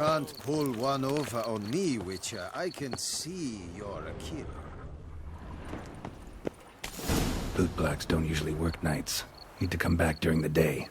can't pull one over on me, Witcher. I can see you're a killer. Bootblacks don't usually work nights. Need to come back during the day.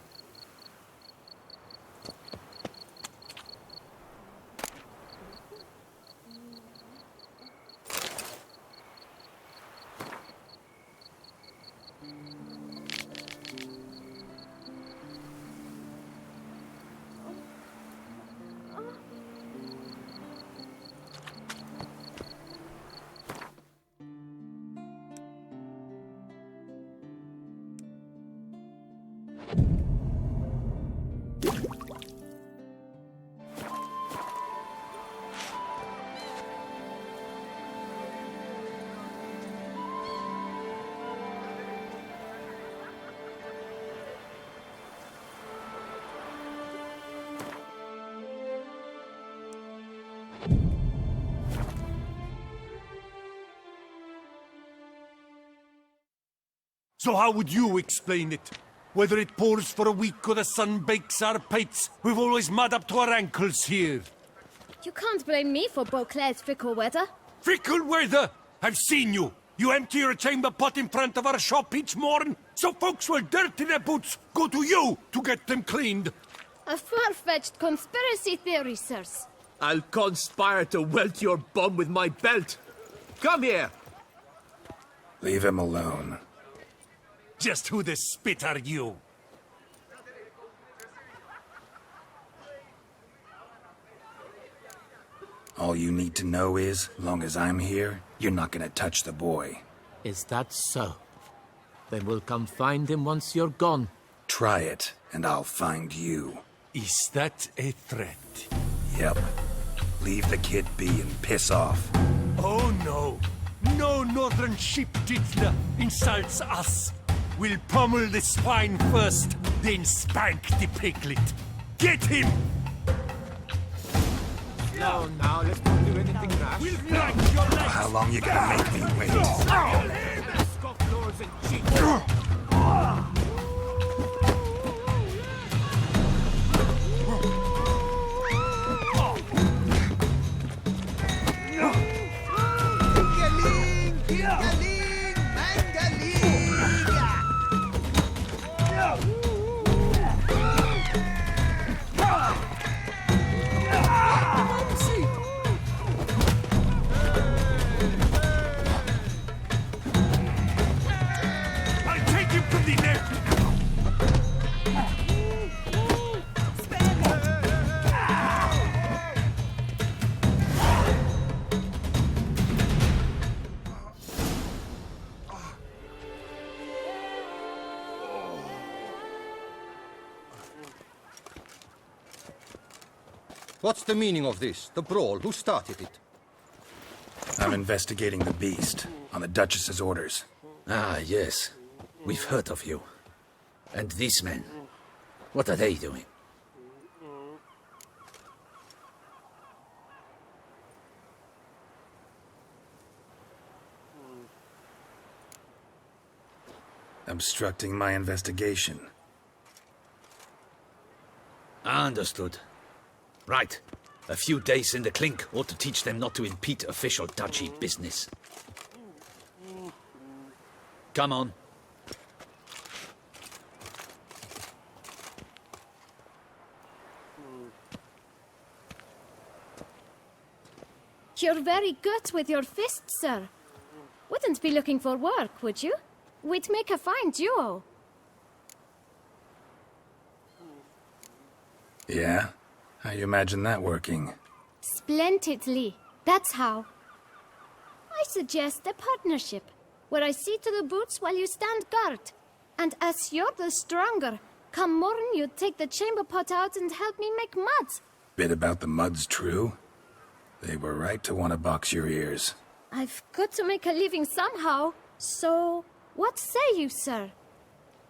So how would you explain it? Whether it pours for a week or the sun bakes our pates, we've always mud up to our ankles here. You can't blame me for Beauclair's fickle weather. Fickle weather! I've seen you! You empty your chamber pot in front of our shop each morn, so folks will dirty their boots, go to you to get them cleaned. A far-fetched conspiracy theory, sirs. I'll conspire to welt your bum with my belt. Come here! Leave him alone. Just who the spit are you? All you need to know is, long as I'm here, you're not gonna touch the boy. Is that so? Then we'll come find him once you're gone. Try it, and I'll find you. Is that a threat? Yep. Leave the kid be and piss off. Oh no! No northern sheep tiddler insults us! We'll pummel the swine first, then spank the piglet. Get him! No, now let's not do anything rash. We'll blank your legs! How long you gonna make me wait? Scofflaws and cheats. What's the meaning of this? The brawl? Who started it? I'm investigating the beast, on the Duchess's orders. Ah, yes. We've heard of you. And these men, what are they doing? Obstructing my investigation. Understood. Right. A few days in the clink ought to teach them not to impede official duchy business. Come on. You're very good with your fists, sir. Wouldn't be looking for work, would you? We'd make a fine duo. Yeah? How you imagine that working? Splendidly. That's how. I suggest a partnership, where I see to the boots while you stand guard. And as you're the stronger, come morn you take the chamber pot out and help me make mud. Bit about the mud's true? They were right to want to box your ears. I've got to make a living somehow, so what say you, sir?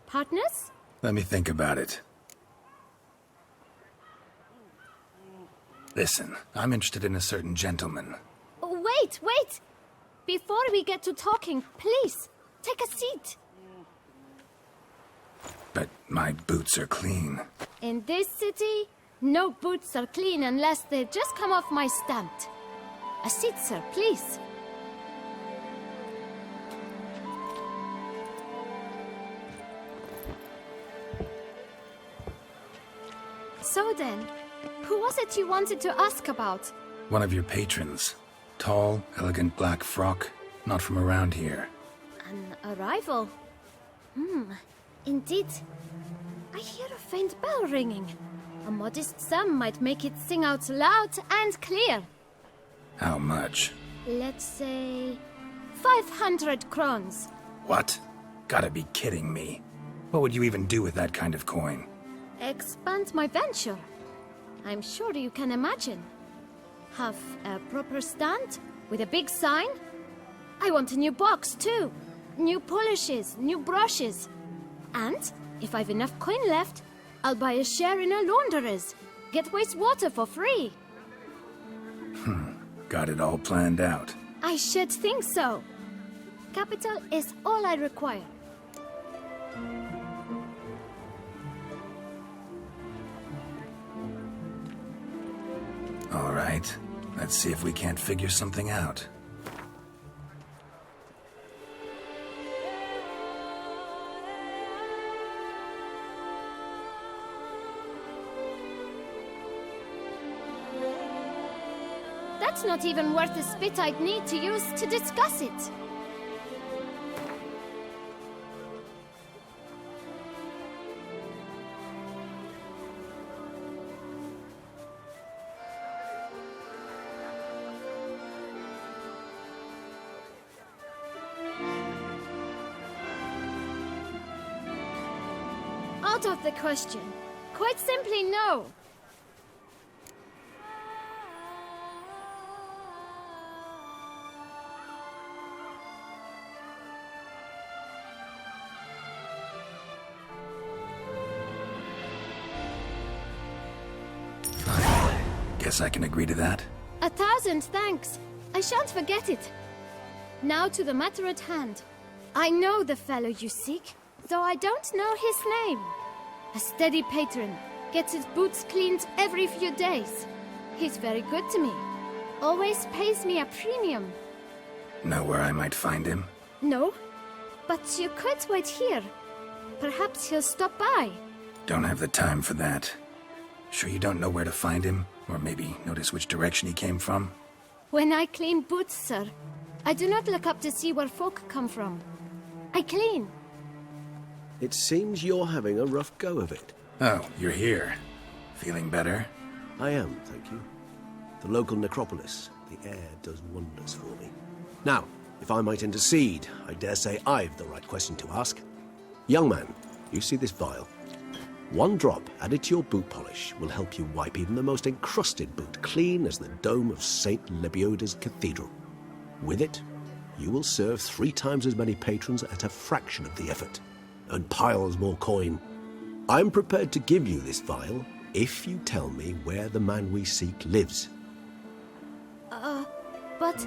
Partners? Let me think about it. Listen, I'm interested in a certain gentleman. Wait, wait! Before we get to talking, please, take a seat. But my boots are clean. In this city, No boots are clean unless they just come off my stamp. A seat, sir, please. So then, who was it you wanted to ask about? One of your patrons. Tall, elegant black frock. Not from around here. An arrival? Indeed. I hear a faint bell ringing. A modest sum might make it sing out loud and clear. How much? Let's say 500 crowns. What? Gotta be kidding me. What would you even do with that kind of coin? Expand my venture. I'm sure you can imagine. Have a proper stand with a big sign. I want a new box too. New polishes, new brushes. And if I've enough coin left, I'll buy a share in a launderer's. Get wastewater for free. Got it all planned out. I should think so. Capital is all I require. All right. Let's see if we can't figure something out. That's not even worth the spit I'd need to use to discuss it. Out of the question. Quite simply, no. Guess I can agree to that. 1,000 thanks. I shan't forget it. Now to the matter at hand. I know the fellow you seek, though I don't know his name. A steady patron, gets his boots cleaned every few days. He's very good to me. Always pays me a premium. Know where I might find him? No, but you could wait here. Perhaps he'll stop by. Don't have the time for that. Sure you don't know where to find him? Or maybe notice which direction he came from? When I clean boots, sir, I do not look up to see where folk come from. I clean. It seems you're having a rough go of it. Oh, you're here. Feeling better? I am, thank you. The local necropolis. The air does wonders for me. Now, if I might intercede, I dare say I've the right question to ask. Young man, you see this vial? One drop added to your boot polish will help you wipe even the most encrusted boot clean as the dome of St. Lebioda's Cathedral. With it, you will serve 3 times as many patrons at a fraction of the effort, and piles more coin. I'm prepared to give you this vial if you tell me where the man we seek lives. But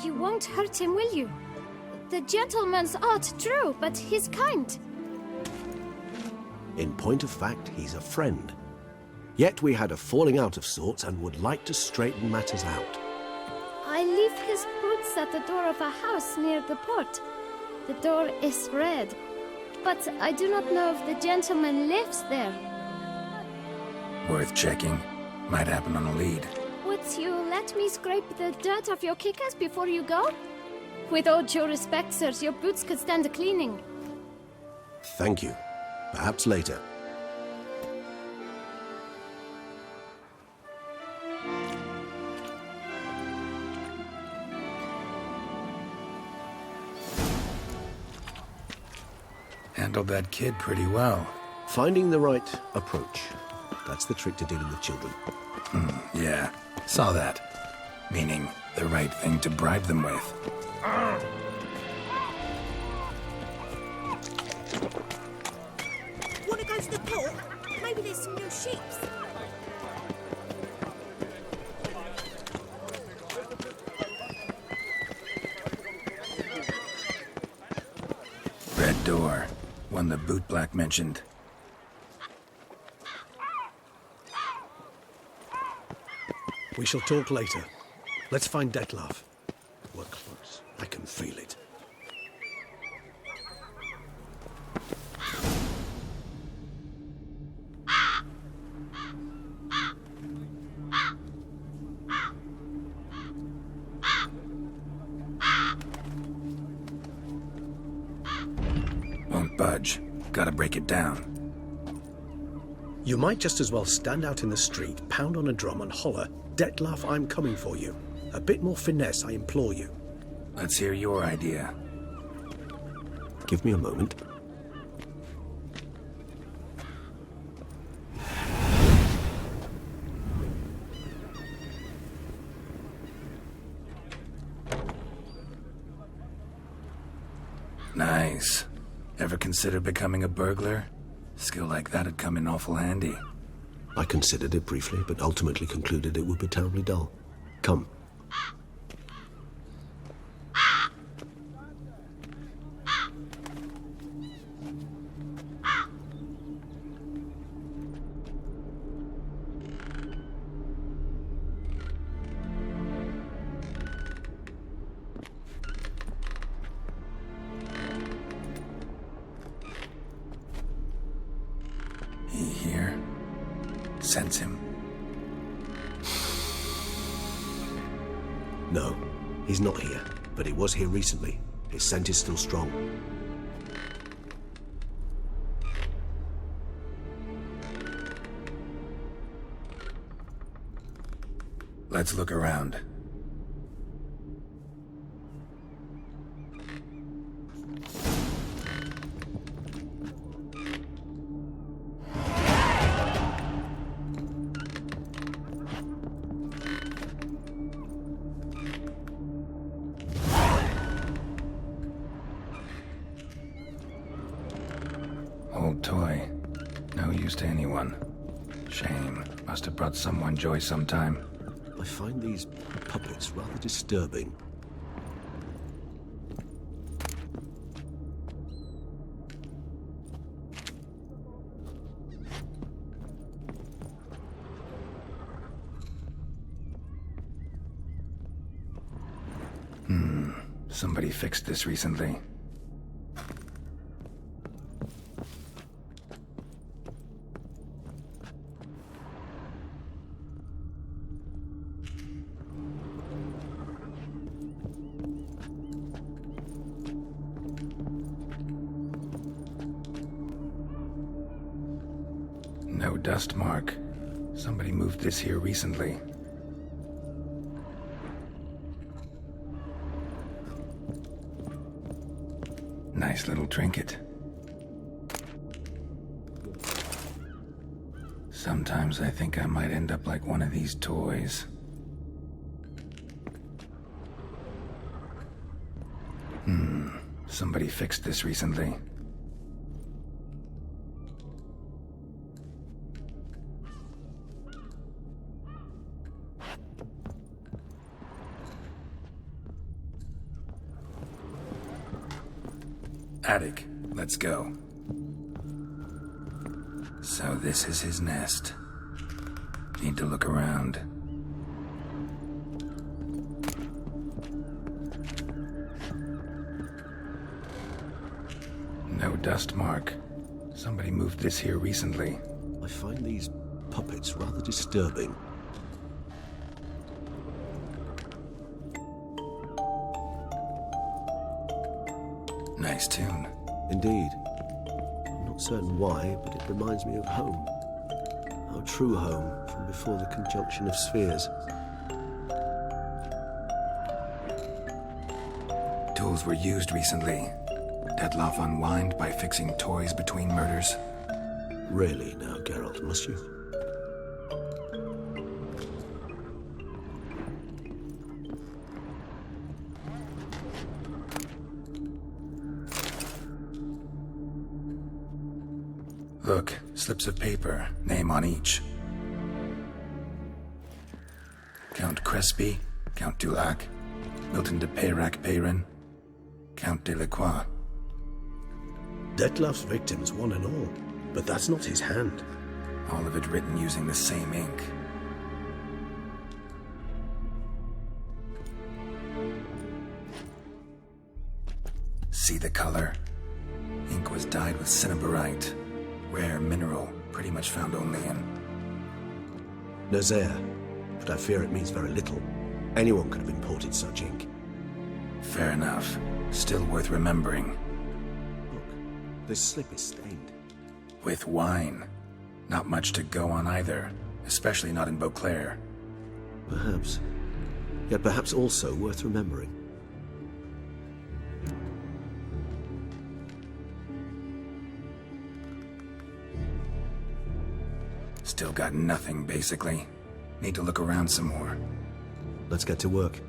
you won't hurt him, will you? The gentleman's odd, true, but he's kind. In point of fact, he's a friend. Yet we had a falling out of sorts and would like to straighten matters out. I leave his boots at the door of a house near the port. The door is red, but I do not know if the gentleman lives there. Worth checking. Might happen on a lead. Would you let me scrape the dirt off your kickers before you go? With all due respect, sirs, your boots could stand a cleaning. Thank you. Perhaps later. Handled that kid pretty well. Finding the right approach. That's the trick to dealing with children. Yeah, saw that. Meaning, the right thing to bribe them with. Wanna go to the port? Maybe there's some new ships. Red door. One the bootblack mentioned. We shall talk later. Let's find Detlef. We're close. I can feel it. Won't budge. Gotta break it down. You might just as well stand out in the street, pound on a drum and holler, "Detlef, I'm coming for you." A bit more finesse, I implore you. Let's hear your idea. Give me a moment. Nice. Ever consider becoming a burglar? Skill like that'd come in awful handy. I considered it briefly, but ultimately concluded it would be terribly dull. Come. He here? Sense him. No, he's not here, but he was here recently. His scent is still strong. Let's look around. Old toy. No use to anyone. Shame. Must have brought someone joy sometime. I find these puppets rather disturbing. Somebody fixed this recently. No dust mark. Somebody moved this here recently. Nice little trinket. Sometimes I think I might end up like one of these toys. Somebody fixed this recently. Attic, let's go. So this is his nest. Need to look around. No dust mark. Somebody moved this here recently. I find these puppets rather disturbing. Nice tune. Indeed. I'm not certain why, but it reminds me of home. Our true home from before the conjunction of spheres. Tools were used recently. Detlef unwind by fixing toys between murders. Really now, Geralt, must you? Look, slips of paper, name on each. Count Crespi, Count Dulac, Milton de Peyrac-Peyrin, Count Delacroix. Detlef's victims, one and all. But that's not his hand. All of it written using the same ink. See the color? Ink was dyed with cinnabarite, rare mineral, pretty much found only in... Nazaire, but I fear it means very little. Anyone could have imported such ink. Fair enough. Still worth remembering. Look, this slip is stained. With wine. Not much to go on either, especially not in Beauclair. Perhaps. Yet perhaps also worth remembering. Still got nothing, basically. Need to look around some more. Let's get to work.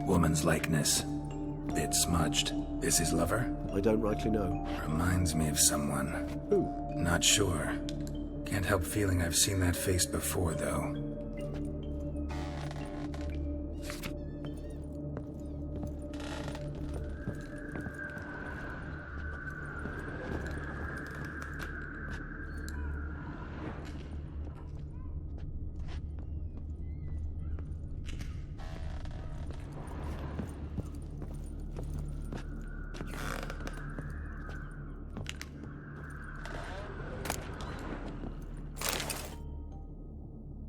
Woman's likeness. Bit smudged. This his lover? I don't rightly know. Reminds me of someone. Who? Not sure. Can't help feeling I've seen that face before, though.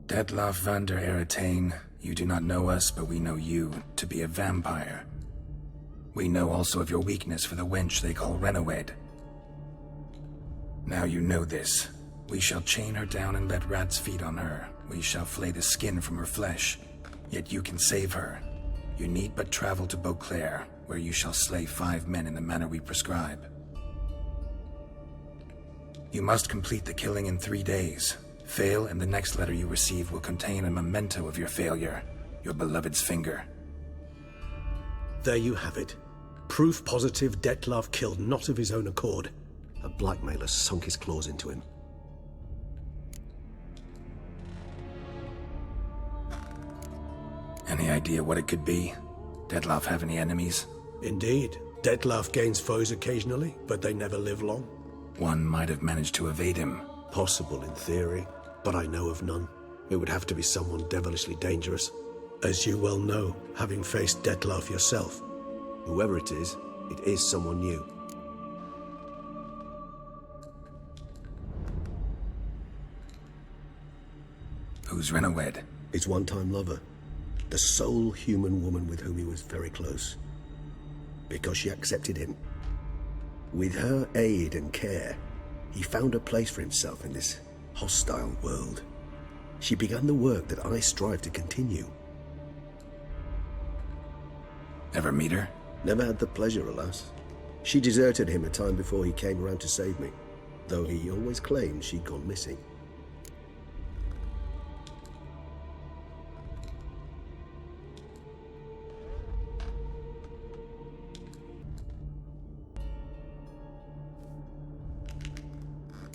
Detlaff van der Eretain, you do not know us, but we know you to be a vampire. We know also of your weakness for the wench they call Renowed. Now you know this. We shall chain her down and let rats feed on her. We shall flay the skin from her flesh. Yet you can save her. You need but travel to Beauclair, where you shall slay 5 men in the manner we prescribe. You must complete the killing in 3 days. Fail, and the next letter you receive will contain a memento of your failure, your beloved's finger. There you have it. Proof positive Detlaff killed not of his own accord. A blackmailer sunk his claws into him. Any idea what it could be? Detlaff have any enemies? Indeed. Detlaff gains foes occasionally, but they never live long. One might have managed to evade him. Possible in theory, but I know of none. It would have to be someone devilishly dangerous. As you well know, having faced Detlaff yourself. Whoever it is someone new. Who's Renowed? His one-time lover. The sole human woman with whom he was very close. Because she accepted him. With her aid and care, he found a place for himself in this hostile world. She began the work that I strive to continue. Ever meet her? Never had the pleasure, alas. She deserted him a time before he came around to save me, though he always claimed she'd gone missing.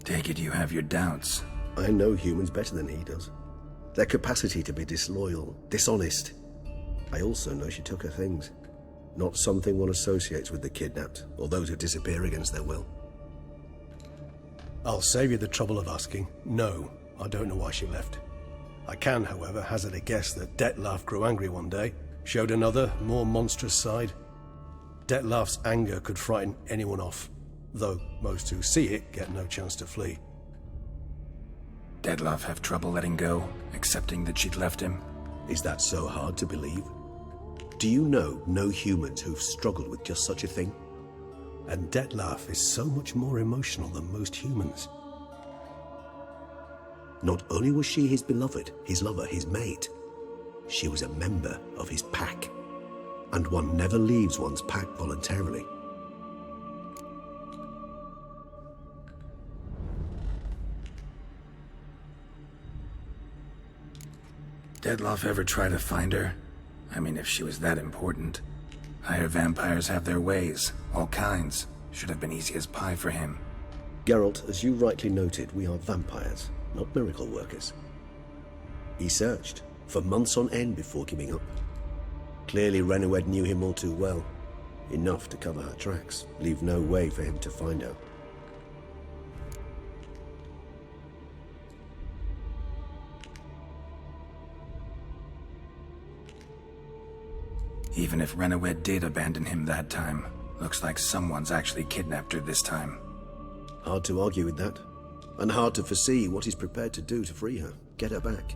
Take it you have your doubts. I know humans better than he does. Their capacity to be disloyal, dishonest. I also know she took her things. Not something one associates with the kidnapped, or those who disappear against their will. I'll save you the trouble of asking. No, I don't know why she left. I can, however, hazard a guess that Detlaff grew angry one day, showed another, more monstrous side. Detlaff's anger could frighten anyone off, though most who see it get no chance to flee. Detlaff have trouble letting go, accepting that she'd left him? Is that so hard to believe? Do you know no humans who've struggled with just such a thing? And Detlaff is so much more emotional than most humans. Not only was she his beloved, his lover, his mate, she was a member of his pack. And one never leaves one's pack voluntarily. Detlaff ever try to find her? I mean, if she was that important. Higher vampires have their ways, all kinds. Should have been easy as pie for him. Geralt, as you rightly noted, we are vampires, not miracle workers. He searched for months on end before giving up. Clearly Renowed knew him all too well. Enough to cover her tracks, leave no way for him to find her. Even if Renowed did abandon him that time, looks like someone's actually kidnapped her this time. Hard to argue with that. And hard to foresee what he's prepared to do to free her, get her back.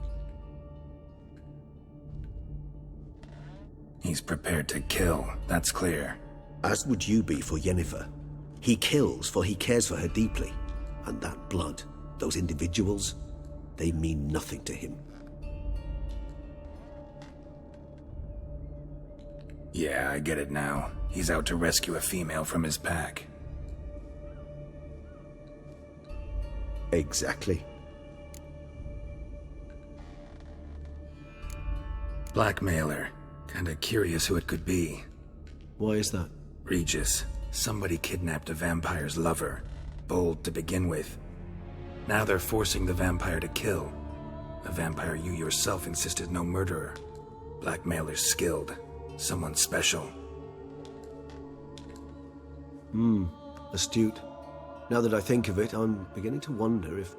He's prepared to kill, that's clear. As would you be for Yennefer. He kills for he cares for her deeply. And that blood, those individuals, they mean nothing to him. Yeah, I get it now. He's out to rescue a female from his pack. Exactly. Blackmailer. Kinda curious who it could be. Why is that? Regis. Somebody kidnapped a vampire's lover. Bold to begin with. Now they're forcing the vampire to kill. A vampire you yourself insisted no murderer. Blackmailer's skilled. Someone special. Astute. Now that I think of it, I'm beginning to wonder if...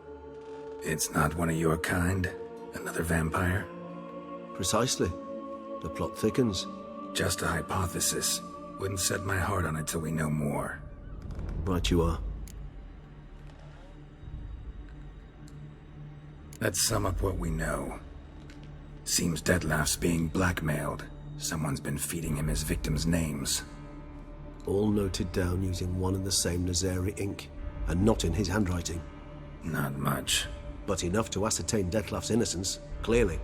It's not one of your kind? Another vampire? Precisely. The plot thickens. Just a hypothesis. Wouldn't set my heart on it till we know more. Right you are. Let's sum up what we know. Seems Detlef's being blackmailed. Someone's been feeding him his victims' names. All noted down using one and the same Nazari ink, and not in his handwriting. Not much. But enough to ascertain Detlef's innocence, clearly.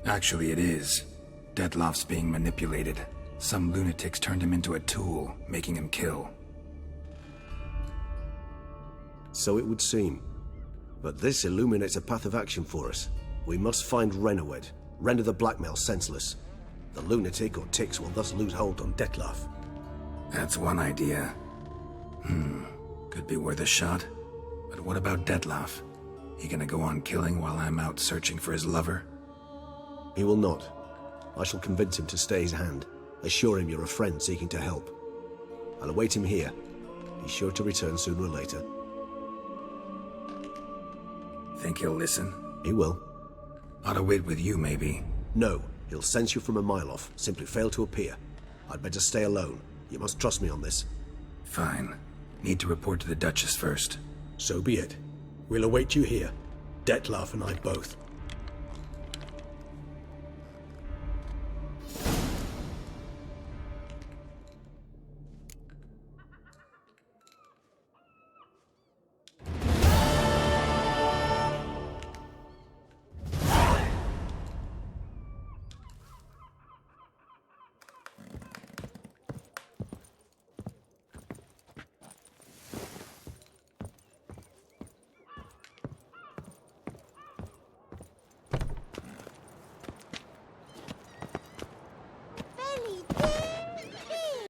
Actually, it is. Detlef's being manipulated. Some lunatics turned him into a tool, making him kill. So it would seem. But this illuminates a path of action for us. We must find Renowed, render the blackmail senseless. The lunatic or ticks will thus lose hold on Detlef. That's one idea. Could be worth a shot. But what about Detlef? He gonna go on killing while I'm out searching for his lover? He will not. I shall convince him to stay his hand. Assure him you're a friend seeking to help. I'll await him here. He's sure to return sooner or later. Think he'll listen? He will. Ought to wait with you, maybe. No, he'll sense you from a mile off. Simply fail to appear. I'd better stay alone. You must trust me on this. Fine. Need to report to the Duchess first. So be it. We'll await you here. Detlef and I both. Belly,